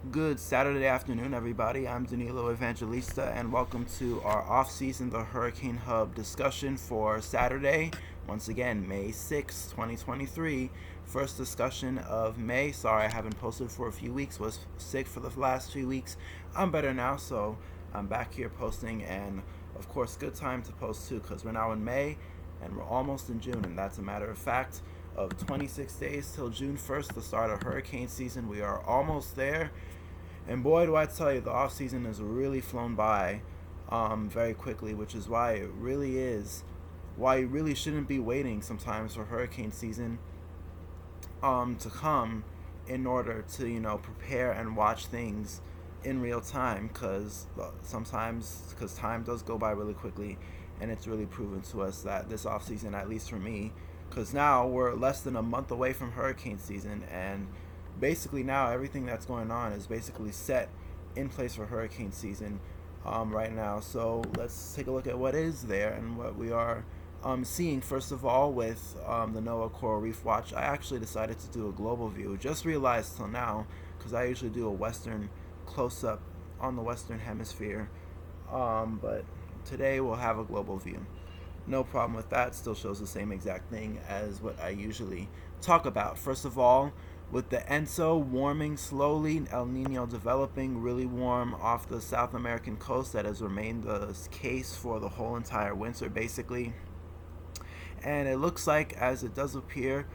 Good Saturday afternoon, everybody. I'm Danilo Evangelista, and welcome to our off-season The Hurricane Hub discussion for Saturday, once again, May 6, 2023. First discussion of May. Sorry I haven't posted for a few weeks. Was sick for the last 2 weeks. I'm better now, so I'm back here posting, and of course, good time to post too, because we're now in May, and we're almost in June, and that's a matter of fact. Of 26 days till June 1st, the start of hurricane season. We are almost there. And boy, do I tell you, the off season has really flown by very quickly, which is why it really is why you really shouldn't be waiting sometimes for hurricane season to come in order to prepare and watch things in real time, because time does go by really quickly, and it's really proven to us that this off season, at least for me, because now we're less than a month away from hurricane season, and basically now everything that's going on is basically set in place for hurricane season right now. So let's take a look at what is there and what we are seeing. First of all, with the NOAA Coral Reef Watch, I actually decided to do a global view. Just realized till now, because I usually do a western close-up on the western hemisphere, but today we'll have a global view. No problem with that. Still shows the same exact thing as what I usually talk about. First of all, with the ENSO warming slowly, El Nino developing really warm off the South American coast. That has remained the case for the whole entire winter, basically. And it looks like, as it does appear,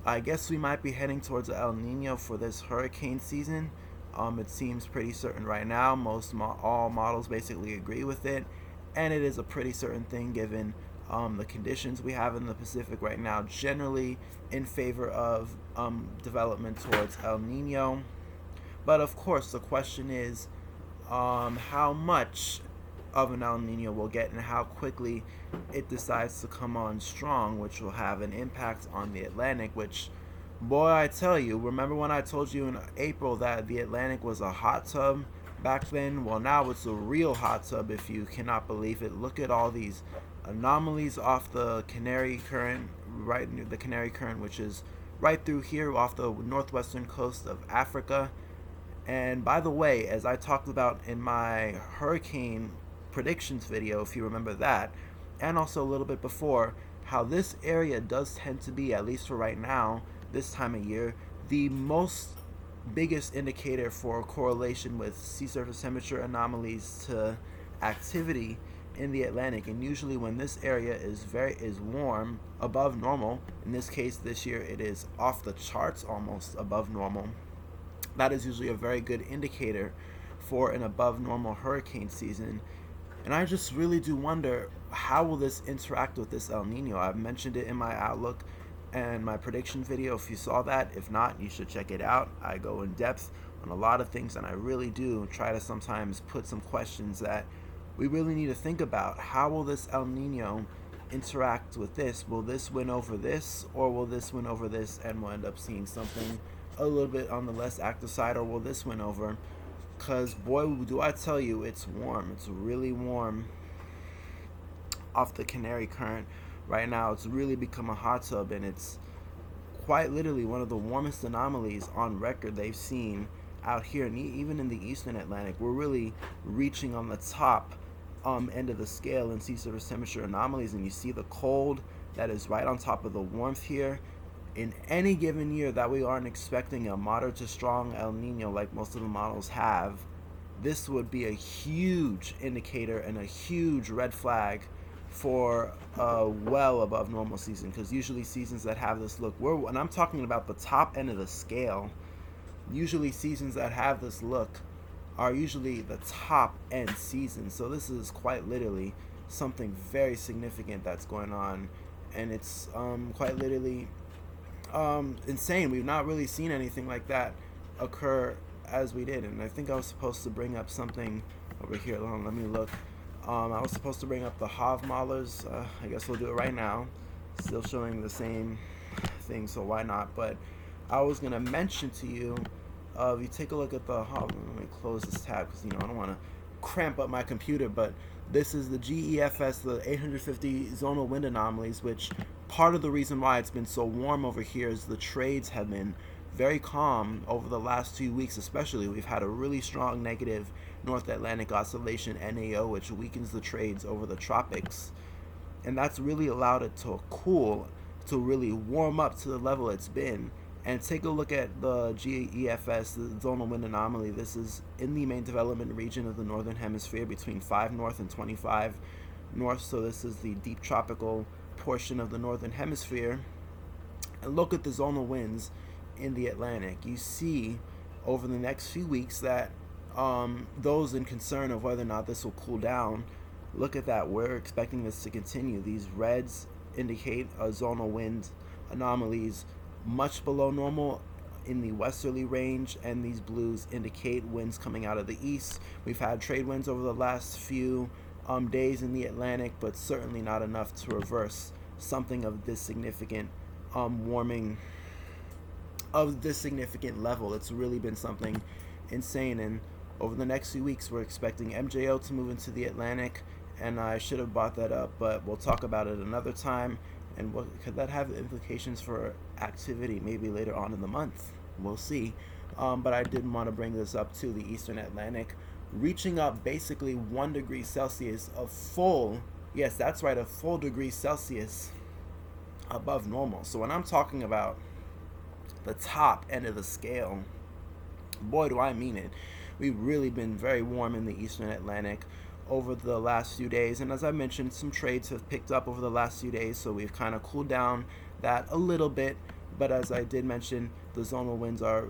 I guess we might be heading towards El Nino for this hurricane season. It seems pretty certain right now. All models basically agree with it, and it is a pretty certain thing given the conditions we have in the Pacific right now, generally in favor of development towards El Nino. But of course, the question is how much of an El Nino we'll get and how quickly it decides to come on strong, which will have an impact on the Atlantic, which, boy, I tell you, remember when I told you in April that the Atlantic was a hot tub back then? Well, now it's a real hot tub, if you cannot believe it. Look at all these anomalies off the Canary Current, right near the Canary Current, which is right through here off the northwestern coast of Africa. And by the way, as I talked about in my hurricane predictions video, if you remember that, and also a little bit before, how this area does tend to be, at least for right now, this time of year, the biggest indicator for correlation with sea surface temperature anomalies to activity in the Atlantic. And usually when this area is warm, above normal, in this case this year it is off the charts, almost above normal, that is usually a very good indicator for an above normal hurricane season. And I just really do wonder, how will this interact with this El Nino? I've mentioned it in my outlook and my prediction video, if you saw that. If not, you should check it out. I go in depth on a lot of things, and I really do try to sometimes put some questions that we really need to think about. How will this El Nino interact with this? Will this win over this, or will this win over this, and we'll end up seeing something a little bit on the less active side, or will this win over? Because, boy, do I tell you, it's warm. It's really warm off the Canary Current right now. It's really become a hot tub, and it's quite literally one of the warmest anomalies on record they've seen out here, and even in the eastern Atlantic. We're really reaching on the top end of the scale in sea surface temperature anomalies, and you see the cold that is right on top of the warmth here. In any given year that we aren't expecting a moderate to strong El Nino like most of the models have, this would be a huge indicator and a huge red flag for a well above normal season, because usually seasons that have this look, and I'm talking about the top end of the scale, usually seasons that have this look are usually the top end seasons. So this is quite literally something very significant that's going on, and it's quite literally insane. We've not really seen anything like that occur as we did. And I think I was supposed to bring up something over here. Hold on, let me look. I was supposed to bring up the Havmalers. I guess we'll do it right now. Still showing the same thing, so why not? But I was going to mention to you, if you take a look at the let me close this tab because I don't want to cramp up my computer, but this is the GEFS, the 850 Zona wind anomalies, which part of the reason why it's been so warm over here is the trades have been very calm over the last 2 weeks. Especially, we've had a really strong negative North Atlantic Oscillation, NAO, which weakens the trades over the tropics, and that's really allowed it to cool, to really warm up to the level it's been. And take a look at the GEFS, the zonal wind anomaly. This is in the main development region of the northern hemisphere between 5 north and 25 north. So this is the deep tropical portion of the northern hemisphere. And look at the zonal winds in the Atlantic. You see over the next few weeks that those in concern of whether or not this will cool down, look at that. We're expecting this to continue. These reds indicate zonal wind anomalies much below normal in the westerly range, and these blues indicate winds coming out of the east. We've had trade winds over the last few days in the Atlantic, but certainly not enough to reverse something of this significant warming of this significant level. It's really been something insane. And over the next few weeks, we're expecting MJO to move into the Atlantic, and I should have brought that up, but we'll talk about it another time. And what could that have implications for activity maybe later on in the month? We'll see. But I did want to bring this up to the Eastern Atlantic, reaching up basically 1 degree Celsius, a full, yes, that's right, a full degree Celsius above normal. So when I'm talking about the top end of the scale, boy, do I mean it. We've really been very warm in the Eastern Atlantic over the last few days, and as I mentioned, some trades have picked up over the last few days, so we've kind of cooled down that a little bit. But as I did mention, the zonal winds are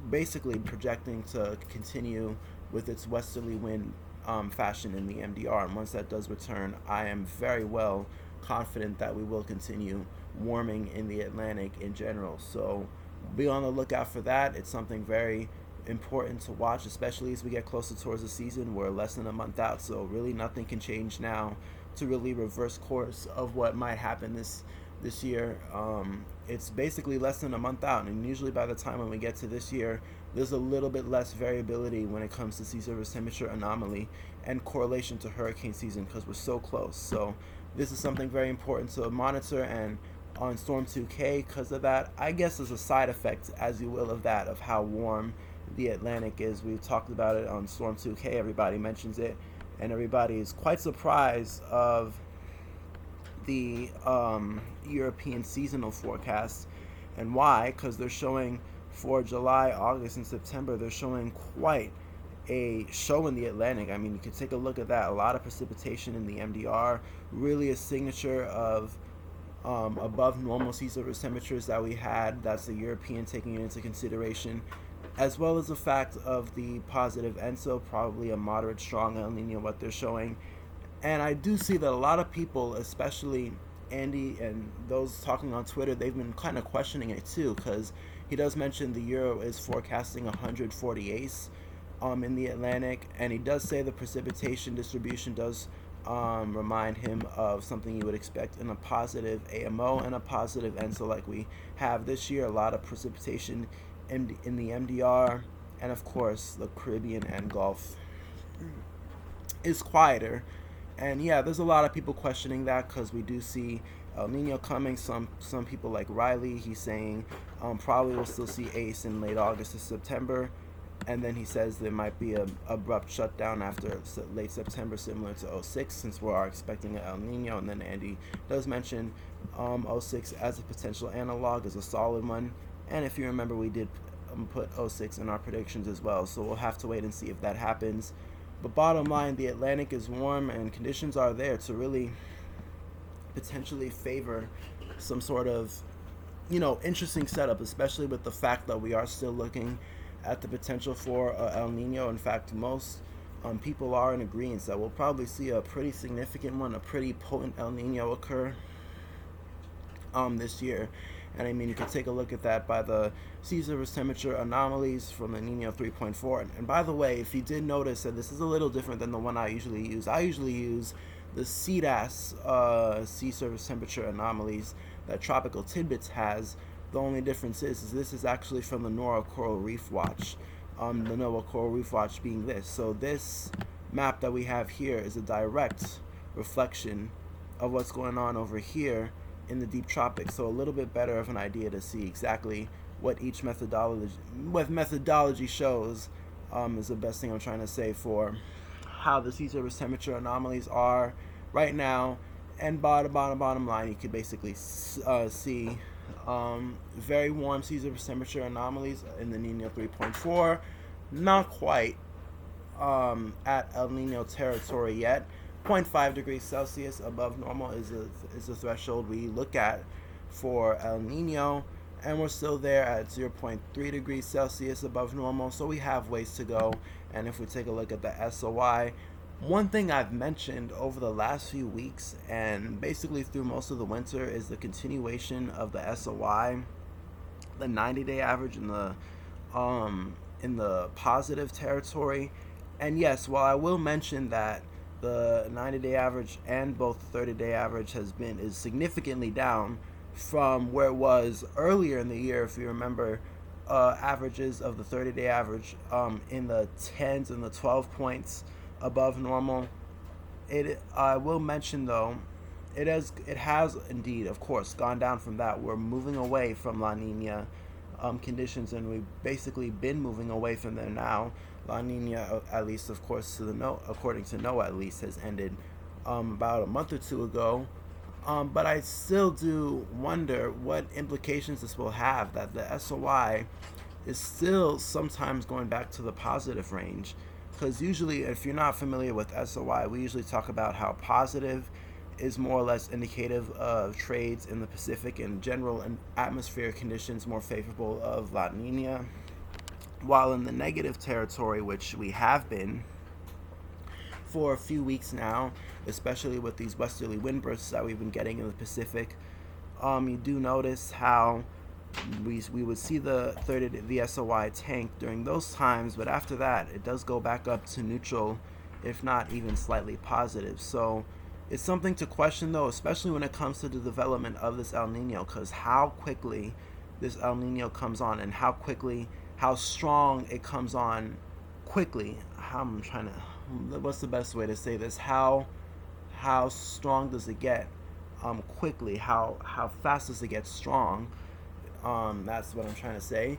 basically projecting to continue with its westerly wind fashion in the MDR, and once that does return, I am very well confident that we will continue warming in the Atlantic in general. So be on the lookout for that. It's something very important to watch, especially as we get closer towards the season. We're less than a month out, so really nothing can change now to really reverse course of what might happen this year. It's basically less than a month out, and usually by the time when we get to this year, there's a little bit less variability when it comes to sea surface temperature anomaly and correlation to hurricane season, because we're so close. So this is something very important to monitor. And on Storm 2K, because of that, I guess there's a side effect, as you will, of that, of how warm the Atlantic is. We've talked about it on Storm 2K. Everybody mentions it, and everybody is quite surprised of the European seasonal forecast. And why? Because they're showing for July, August, and September, they're showing quite a show in the Atlantic. I mean, you can take a look at that. A lot of precipitation in the MDR, really a signature of above normal sea surface temperatures that we had. That's the European taking it into consideration, as well as the fact of the positive ENSO, probably a moderate strong El Nino, what they're showing. And I do see that a lot of people, especially Andy and those talking on Twitter, they've been kind of questioning it too, because he does mention the Euro is forecasting 148 in the Atlantic, and he does say the precipitation distribution does remind him of something you would expect in a positive AMO and a positive ENSO like we have this year. A lot of precipitation in the MDR, and of course the Caribbean and Gulf is quieter. And yeah, there's a lot of people questioning that, because we do see El Nino coming. Some people like Riley, he's saying probably we'll still see ACE in late August to September, and then he says there might be a abrupt shutdown after late September, similar to 06, since we are expecting an El Nino. And then Andy does mention 06 as a potential analog, as a solid one. And if you remember, we did put 06 in our predictions as well, so we'll have to wait and see if that happens. But bottom line, the Atlantic is warm, and conditions are there to really potentially favor some sort of, interesting setup, especially with the fact that we are still looking at the potential for El Nino. In fact, most people are in agreement that we'll probably see a pretty significant one, a pretty potent El Nino occur this year. And I mean, you can take a look at that by the sea surface temperature anomalies from the Nino 3.4. And by the way, if you did notice that this is a little different than the one I usually use the CDAS sea surface temperature anomalies that Tropical Tidbits has. The only difference is this is actually from the NOAA Coral Reef Watch. The NOAA Coral Reef Watch being this. So this map that we have here is a direct reflection of what's going on over here in the deep tropics, so a little bit better of an idea to see exactly what each methodology shows is the best thing I'm trying to say for how the sea surface temperature anomalies are right now. And bottom line, you could basically see very warm sea surface temperature anomalies in the Nino 3.4. Not quite at El Nino territory yet. 0.5 degrees Celsius above normal is a threshold we look at for El Nino, and we're still there at 0.3 degrees Celsius above normal, so we have ways to go. And if we take a look at the SOI, one thing I've mentioned over the last few weeks and basically through most of the winter is the continuation of the SOI, the 90-day average in the positive territory. And yes, while I will mention that the 90-day average and both the 30-day average is significantly down from where it was earlier in the year. If you remember, averages of the 30-day average in the 10s and the 12 points above normal. I will mention though, it has indeed, of course, gone down from that. We're moving away from La Nina conditions, and we've basically been moving away from them now. La Nina, at least, of course, according to NOAA, at least, has ended about a month or two ago. But I still do wonder what implications this will have, that the SOI is still sometimes going back to the positive range. Because usually, if you're not familiar with SOI, we usually talk about how positive is more or less indicative of trades in the Pacific in general and atmospheric conditions more favorable of La Nina, while in the negative territory, which we have been for a few weeks now, especially with these westerly wind bursts that we've been getting in the Pacific, you do notice how we would see the SOI tank during those times, but after that it does go back up to neutral, if not even slightly positive. So it's something to question though, especially when it comes to the development of this El Nino, because how quickly this El Nino comes on and how strong it comes on quickly. What's the best way to say this? How strong does it get quickly? How fast does it get strong? That's what I'm trying to say.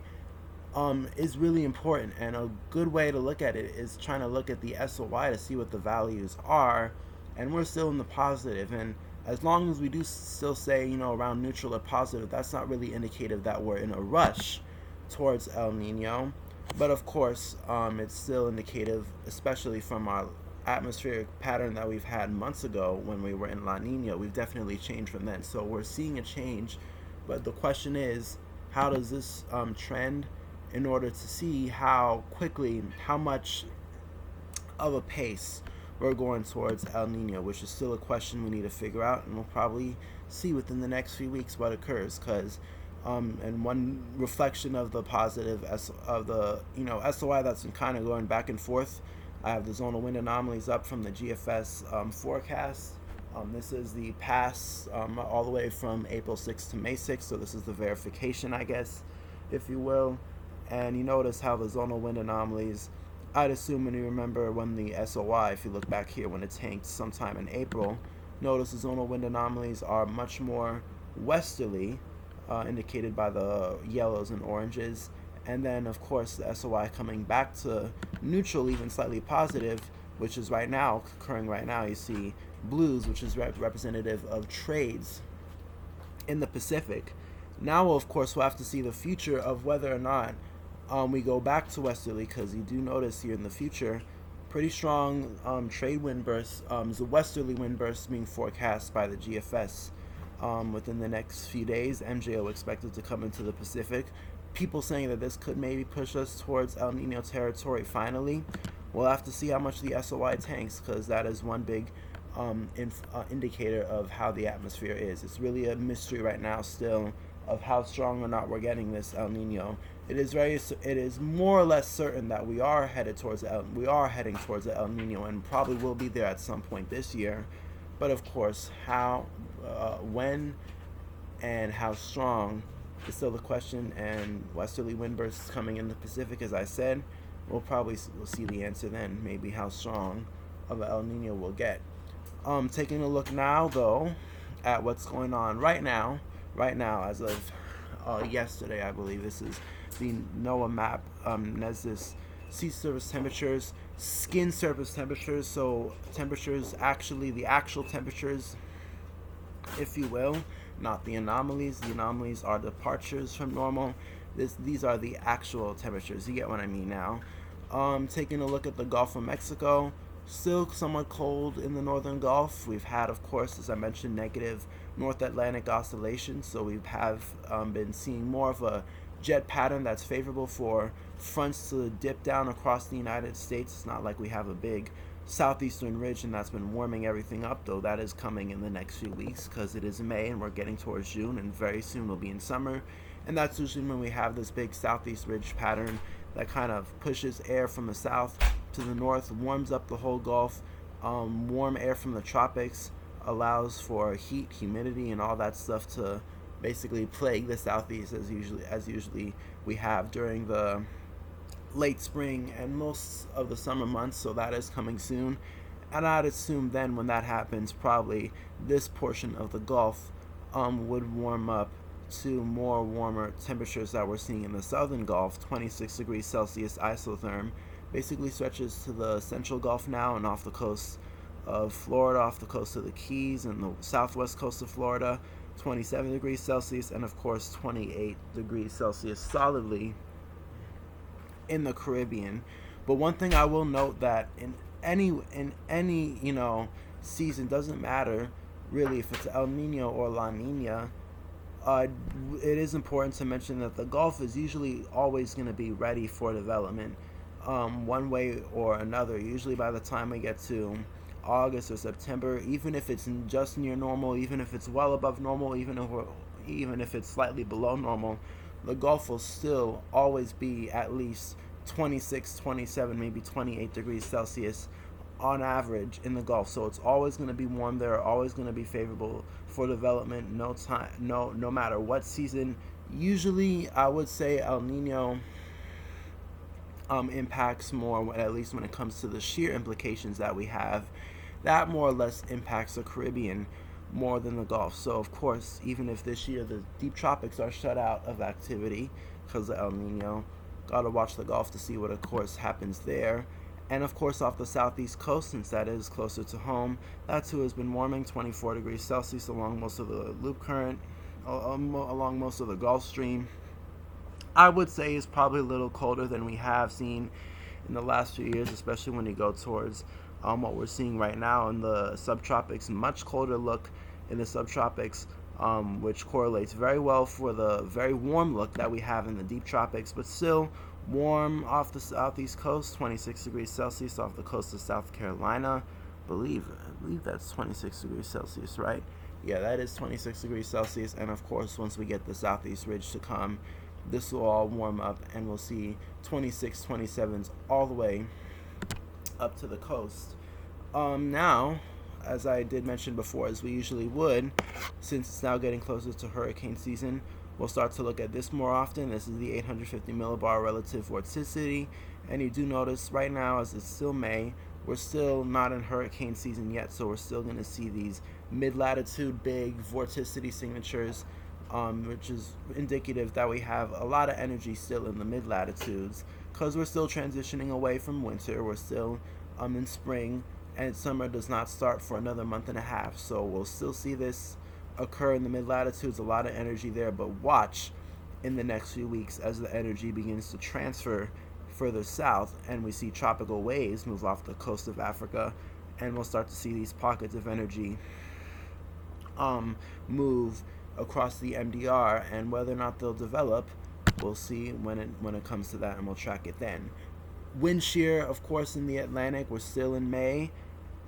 Is really important, and a good way to look at it is trying to look at the SOI to see what the values are, and we're still in the positive. And as long as we do still say, around neutral or positive, that's not really indicative that we're in a rush towards El Nino. But of course, it's still indicative, especially from our atmospheric pattern that we've had months ago when we were in La Nina. We've definitely changed from then, so we're seeing a change. But the question is, how does this trend, in order to see how much of a pace we're going towards El Nino, which is still a question we need to figure out, and we'll probably see within the next few weeks what occurs. Because and one reflection of the positive SOI that's been kind of going back and forth, I have the Zona wind anomalies up from the GFS forecast. This is the pass all the way from April 6th to May 6th, so this is the verification, I guess, if you will. And you notice how the Zona wind anomalies, I'd assume when you remember when the SOI, if you look back here, when it tanked sometime in April, notice the Zona wind anomalies are much more westerly, indicated by the yellows and oranges. And then, of course, the SOI coming back to neutral, even slightly positive, which is occurring right now. You see blues, which is representative of trades in the Pacific. Now, of course, we'll have to see the future of whether or not we go back to westerly, because you do notice here in the future pretty strong trade wind bursts, the westerly wind bursts being forecast by the GFS within the next few days. MJO expected to come into the Pacific. People saying that this could maybe push us towards El Nino territory finally. We'll have to see how much the SOI tanks, because that is one big indicator of how the atmosphere is. It's really a mystery right now still of how strong or not we're getting this El Nino. It is more or less certain that we are heading towards the El Nino, and probably will be there at some point this year. But of course, how, when, and how strong is still the question. And westerly wind bursts coming in the Pacific, as I said, we'll see the answer then. Maybe how strong of an El Nino we'll get. Taking a look now, though, at what's going on right now, as of yesterday, I believe. This is the NOAA map. As this sea surface temperatures, skin surface temperatures, so temperatures, actually the actual temperatures, if you will, not the anomalies. The anomalies are departures from normal. These are the actual temperatures. You get what I mean now. Taking a look at the Gulf of Mexico, still somewhat cold in the northern Gulf. We've had, of course, as I mentioned, negative North Atlantic oscillation, so we have been seeing more of a jet pattern that's favorable for fronts to dip down across the United States. It's not like we have a big southeastern ridge and that's been warming everything up, though that is coming in the next few weeks because it is May and we're getting towards June, and very soon we'll be in summer, and that's usually when we have this big southeast ridge pattern that kind of pushes air from the south to the north, warms up the whole Gulf. Warm air from the tropics allows for heat, humidity, and all that stuff to basically plague the southeast as usually we have during the late spring and most of the summer months. So that is coming soon, and I'd assume then when that happens, probably this portion of the Gulf would warm up to more warmer temperatures that we're seeing in the southern Gulf. 26 degrees Celsius isotherm basically stretches to the central Gulf now and off the coast of Florida, off the coast of the Keys and the southwest coast of Florida. 27 degrees Celsius, and of course 28 degrees Celsius solidly in the Caribbean. But one thing I will note, that in any season, doesn't matter really if it's El Nino or La Nina, it is important to mention that the Gulf is usually always going to be ready for development, one way or another. Usually by the time we get to August or September, even if it's just near normal, even if it's well above normal, even if it's slightly below normal, the Gulf will still always be at least 26, 27, maybe 28 degrees Celsius on average in the Gulf. So it's always going to be warm there, always going to be favorable for development, no matter what season. Usually I would say El Nino impacts more, at least when it comes to the shear implications that we have. That more or less impacts the Caribbean more than the Gulf. So of course, even if this year the deep tropics are shut out of activity because of El Nino, gotta watch the Gulf to see what of course happens there. And of course off the southeast coast, since that is closer to home, that too has been warming. 24 degrees Celsius along most of the loop current, along most of the Gulf Stream. I would say is probably a little colder than we have seen in the last few years, especially when you go towards what we're seeing right now in the subtropics. Much colder look in the subtropics, which correlates very well for the very warm look that we have in the deep tropics, but still warm off the southeast coast. 26 degrees Celsius off the coast of South Carolina. I believe that's 26 degrees Celsius, right? Yeah, that is 26 degrees Celsius. And of course, once we get the southeast ridge to come, this will all warm up and we'll see 26, 27s all the way up to the coast. Now, as I did mention before, as we usually would, since it's now getting closer to hurricane season, we'll start to look at this more often. This is the 850 millibar relative vorticity, and you do notice right now, as it's still May, we're still not in hurricane season yet, so we're still going to see these mid-latitude big vorticity signatures, which is indicative that we have a lot of energy still in the mid-latitudes, because we're still transitioning away from winter. We're still in spring, and summer does not start for another month and a half, so we'll still see this occur in the mid-latitudes. A lot of energy there, but watch in the next few weeks as the energy begins to transfer further south and we see tropical waves move off the coast of Africa, and we'll start to see these pockets of energy move across the MDR, and whether or not they'll develop, we'll see when it comes to that, and we'll track it then. Wind shear, of course, in the Atlantic, we're still in May,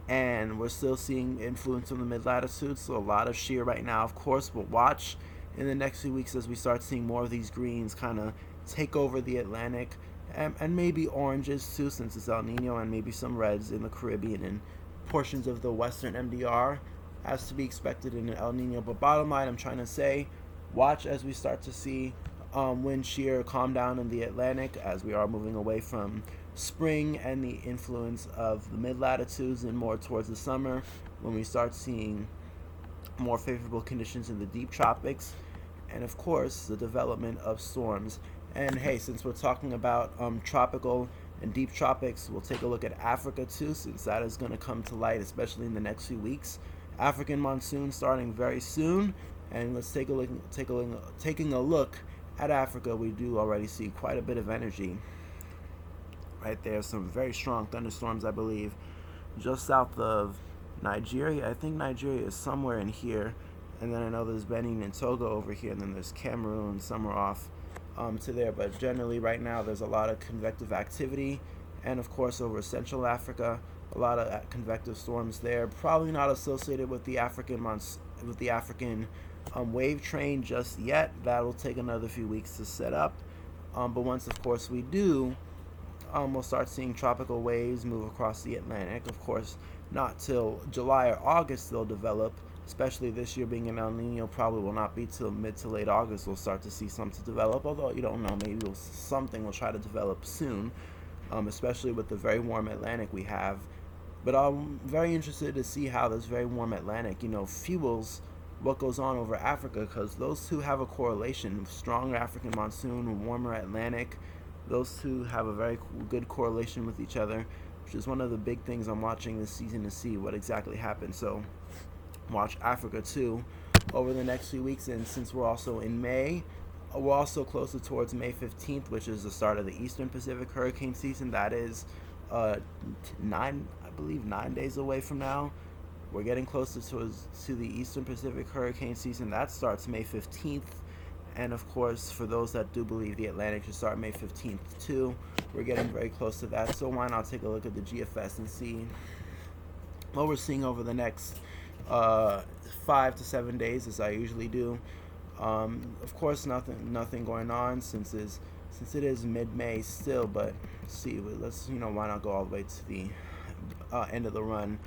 and we're still seeing influence on the mid-latitudes, so a lot of shear right now, of course. We'll watch in the next few weeks as we start seeing more of these greens kind of take over the Atlantic, and maybe oranges too, since it's El Nino, and maybe some reds in the Caribbean and portions of the western MDR, as to be expected in an El Nino. But bottom line, I'm trying to say, watch as we start to see wind shear calm down in the Atlantic as we are moving away from spring and the influence of the mid-latitudes and more towards the summer, when we start seeing more favorable conditions in the deep tropics and of course the development of storms. And hey, since we're talking about tropical and deep tropics, we'll take a look at Africa too, since that is going to come to light, especially in the next few weeks. African monsoon starting very soon, and let's taking a look at Africa. We do already see quite a bit of energy right there. Some very strong thunderstorms, I believe, just south of Nigeria. I think Nigeria is somewhere in here, and then I know there's Benin and Togo over here, and then there's Cameroon somewhere off to there. But generally, right now, there's a lot of convective activity, and of course, over Central Africa, a lot of convective storms there. Probably not associated with the African wave train just yet. That'll take another few weeks to set up. But once, of course, we do, we'll start seeing tropical waves move across the Atlantic. Of course, not till July or August they'll develop, especially this year being an El Nino. Probably will not be till mid to late August we'll start to see some to develop, although you don't know, maybe something will try to develop soon, especially with the very warm Atlantic we have. But I'm very interested to see how this very warm Atlantic, fuels what goes on over Africa, because those two have a correlation. Strong African monsoon, warmer Atlantic, those two have a very good correlation with each other, which is one of the big things I'm watching this season to see what exactly happens. So watch Africa too over the next few weeks. And since we're also in May, we're also closer towards May 15th, which is the start of the Eastern Pacific hurricane season. That is 9 days away from now. We're getting closer to the Eastern Pacific hurricane season. That starts May 15th. And of course, for those that do believe the Atlantic should start May 15th too, we're getting very close to that. So why not take a look at the GFS and see what we're seeing over the next 5 to 7 days, as I usually do. Of course, nothing going on since it is mid-May still. But let's why not go all the way to the end of the run.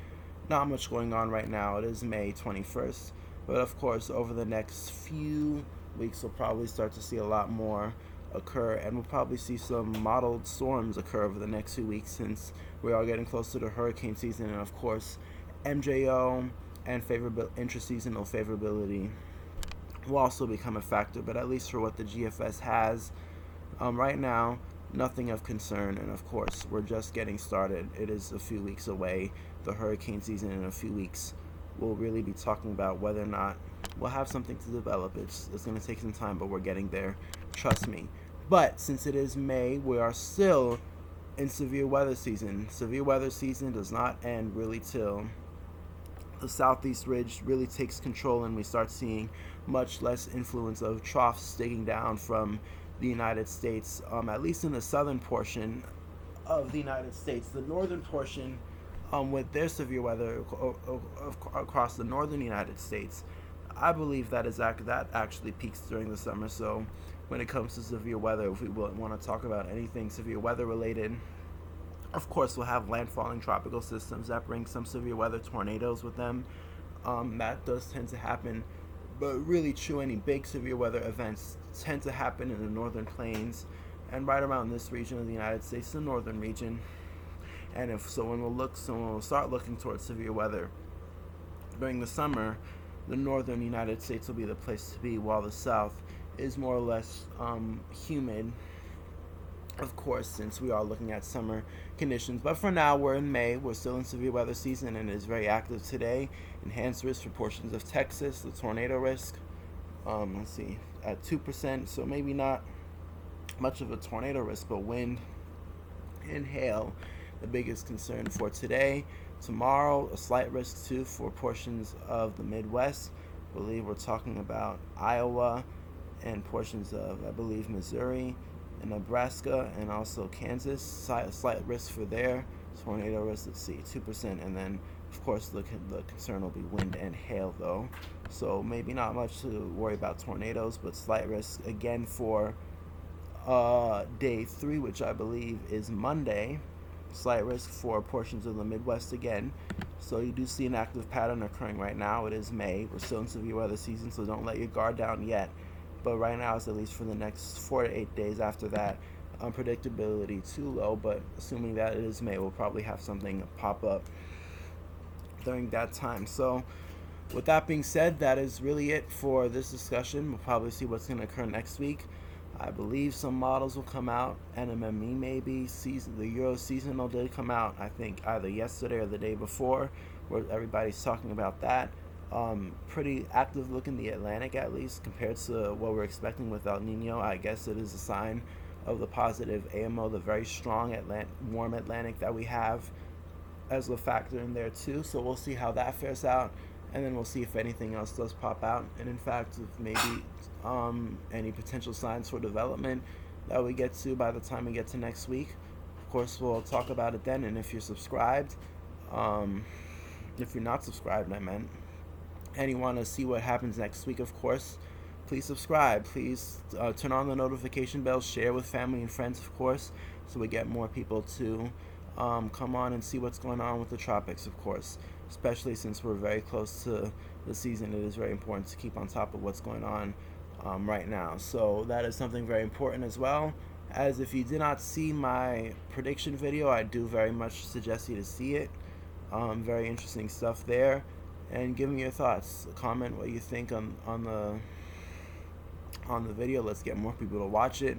Not much going on right now. It is May 21st, but of course, over the next few weeks, we'll probably start to see a lot more occur, and we'll probably see some modeled storms occur over the next few weeks, since we are getting closer to hurricane season. And of course, MJO and intraseasonal favorability will also become a factor, but at least for what the GFS has right now, nothing of concern. And of course, we're just getting started. It is a few weeks away. The hurricane season in a few weeks, we'll really be talking about whether or not we'll have something to develop. It's going to take some time, but we're getting there. Trust me. But since it is May, we are still in severe weather season. Severe weather season does not end really till the southeast ridge really takes control, and we start seeing much less influence of troughs digging down from the United States, at least in the southern portion of the United States. The northern portion, with their severe weather across the northern United States, I believe that actually peaks during the summer. So when it comes to severe weather, if we want to talk about anything severe weather related, of course we'll have landfalling tropical systems that bring some severe weather tornadoes with them. That does tend to happen, but really any big severe weather events tend to happen in the northern plains and right around this region of the United States, the northern region. And when we'll start looking towards severe weather during the summer, the northern United States will be the place to be, while the south is more or less humid, of course, since we are looking at summer conditions. But for now, we're in May. We're still in severe weather season, and it is very active today. Enhanced risk for portions of Texas, the tornado risk, at 2%, so maybe not much of a tornado risk, but wind and hail, the biggest concern for today. Tomorrow, a slight risk too for portions of the Midwest. I believe we're talking about Iowa and portions of, I believe, Missouri and Nebraska, and also Kansas. Slight risk for their tornado risk. Let's see, 2%, and then of course the concern will be wind and hail though. So maybe not much to worry about tornadoes, but slight risk again for day 3, which I believe is Monday. Slight risk for portions of the Midwest again. So you do see an active pattern occurring right now. It is May. We're still in severe weather season, so don't let your guard down yet. But right now, it's at least for the next 4 to 8 days after that. Unpredictability too low, but assuming that it is May, we'll probably have something pop up during that time. So with that being said, that is really it for this discussion. We'll probably see what's going to occur next week. I believe some models will come out. NMME maybe. The Euro seasonal did come out, I think, either yesterday or the day before, where everybody's talking about that. Pretty active look in the Atlantic, at least, compared to what we're expecting with El Nino. I guess it is a sign of the positive AMO, the very strong warm Atlantic that we have as a factor in there too. So we'll see how that fares out, and then we'll see if anything else does pop out, and in fact if maybe any potential signs for development that we get to by the time we get to next week. Of course, we'll talk about it then. And if you're subscribed, if you're not subscribed, I meant, and you want to see what happens next week, of course, please subscribe. Please turn on the notification bell, share with family and friends, of course, so we get more people to come on and see what's going on with the tropics, of course, especially since we're very close to the season. It is very important to keep on top of what's going on right now. So that is something very important, as well as if you did not see my prediction video, I do very much suggest you to see it. Very interesting stuff there, and give me your thoughts. Comment what you think on the video. Let's get more people to watch it.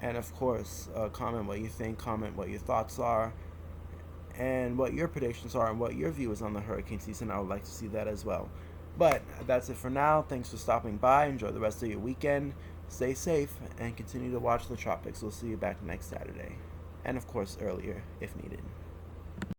And of course, comment what you think, comment what your thoughts are, and what your predictions are, and what your view is on the hurricane season. I would like to see that as well. But that's it for now. Thanks for stopping by. Enjoy the rest of your weekend. Stay safe and continue to watch the tropics. We'll see you back next Saturday. And of course, earlier if needed.